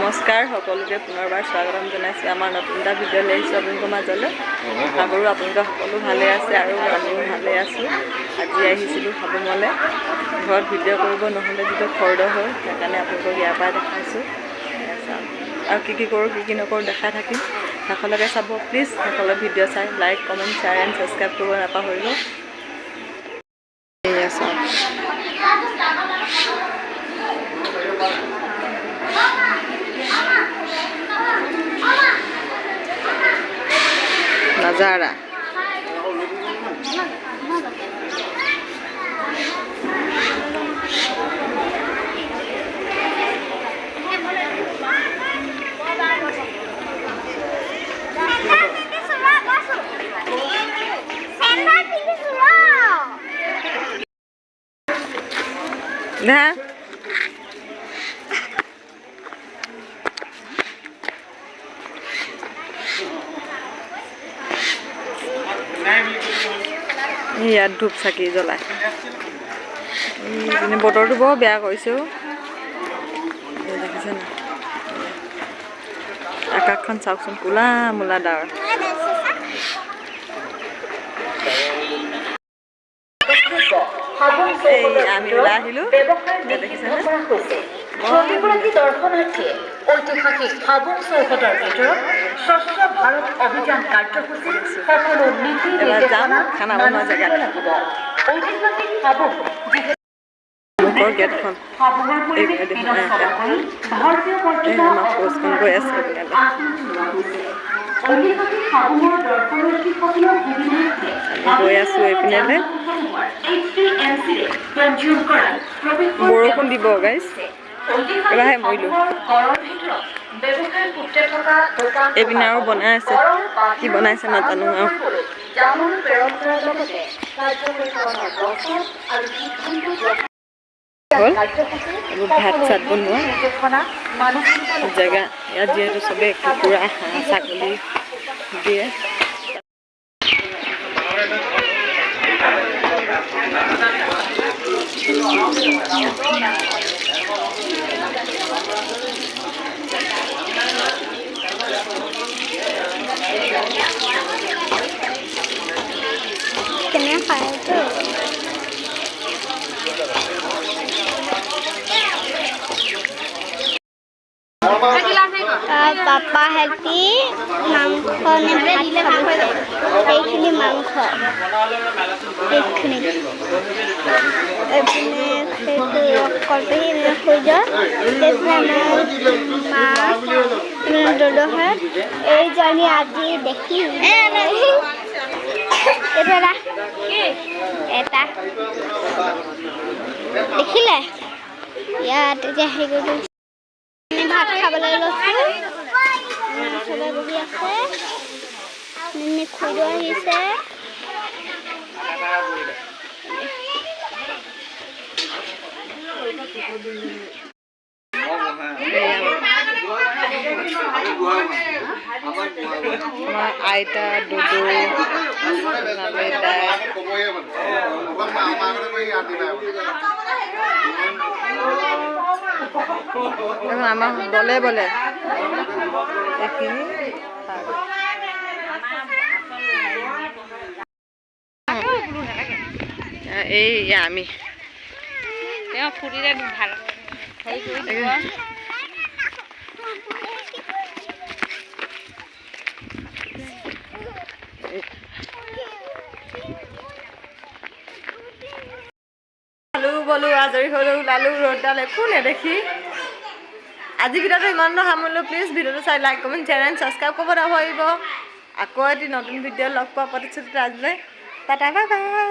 নমস্কাৰ সকলোকে পুনৰবাৰ স্বাগতম জনাইছোঁ আমাৰ নতুন এটা ভিডিঅ' লৈ আহিছোঁ আপোনালোকৰ মাজলৈ। আশা কৰোঁ আপোনালোকে সকলো ভালে আছে আৰু আমিও ভালে আছোঁ। আজি আহিছিলোঁ হাবুঙলৈ, ঘৰত ভিডিঅ' কৰিব নহ'লে যিটো খৰদ হয় সেইকাৰণে আপোনালোকক ইয়াৰ পৰা দেখাইছোঁ। আৰু কি কৰোঁ কি নকৰোঁ দেখাই থাকিম, শেষলৈকে চাব প্লিজ। শেষলৈ ভিডিঅ' চাই like comment share and subscribe কৰিব নাপাহৰিব। এয়া চাওক नजारा ना ইয়াত ধূপ চাকি জ্বলায়। বতৰটো বৰ বেয়া কৰিছে। দেখিছে না আকাশখন চাওকচোন, কোলা মোলা ডাৱৰ। আমি ওলাই আহিলোঁ, দেখিছে না প্ৰতিগৰাকী দৰ্শনাৰ্থীয়ে ঐতিহাসিক হাবুং চৌহদৰ ভিতৰত স্বচ্ছ ভাৰত অভিযান কাৰ্যসূচীৰ সকলো নীতি নিৰ্দেশনা মানি চলিব লাগিব। ঐতিহাসিক হাবুং গেটখন হাবুঙৰ পৰিৱেশ বিনষ্ট নকৰি ভাৰতীয় পৰ্যটন গৈ আছে। ঐতিহাসিক হাবুঙৰ দৰ্শনাৰ্থীসকলৰ সুবিধাৰ্থে গৈ আছোঁ এইপিনেলৈ। বৰষুণ দিব গাইজ, এবাৰহে মৰিলোঁ। এইপিনে আৰু বনাই আছে, কি বনাইছে নাজানো আৰু। হ'ল এইবোৰ ভাত চাত বনোৱা জেগা। ইয়াত যিহেতু চবেই কুকুৰা হাঁহ ছাগলী দিয়ে। কেনে খায় পাপা হেঁতি মাংস এইখিনি মাংস এইখিনি এইপিনে সেইটো কলপাহি হৈ যায়। মাছ দদহৰ এইজনী আজি দেখি এটা দেখিলে ইয়াত এতিয়া হেৰি কৰি ভাত খাবলৈ লৈছোঁ। চবে বহি আছে, খুৰীদেউ আহিছে। আমাৰ আইতা দুদু আমাৰ বলে বলে এইখিনি এই আমি ফুৰিলে ভাল হেৰি কৰি দিব। বলো আজৰি হ'লো, ওলালোঁ ৰ'দডাল একো নেদেখি। আজিৰ ভিডিঅ'টো ইমানটো সামৰিলোঁ। প্লিজ ভিডিঅ'টো চাই like comment share and subscribe কৰিব নাপাহৰিব। আকৌ এটি নতুন ভিডিঅ' লগ পোৱা প্ৰতিশ্ৰুতি আজিলৈ টাটা বাই বাই।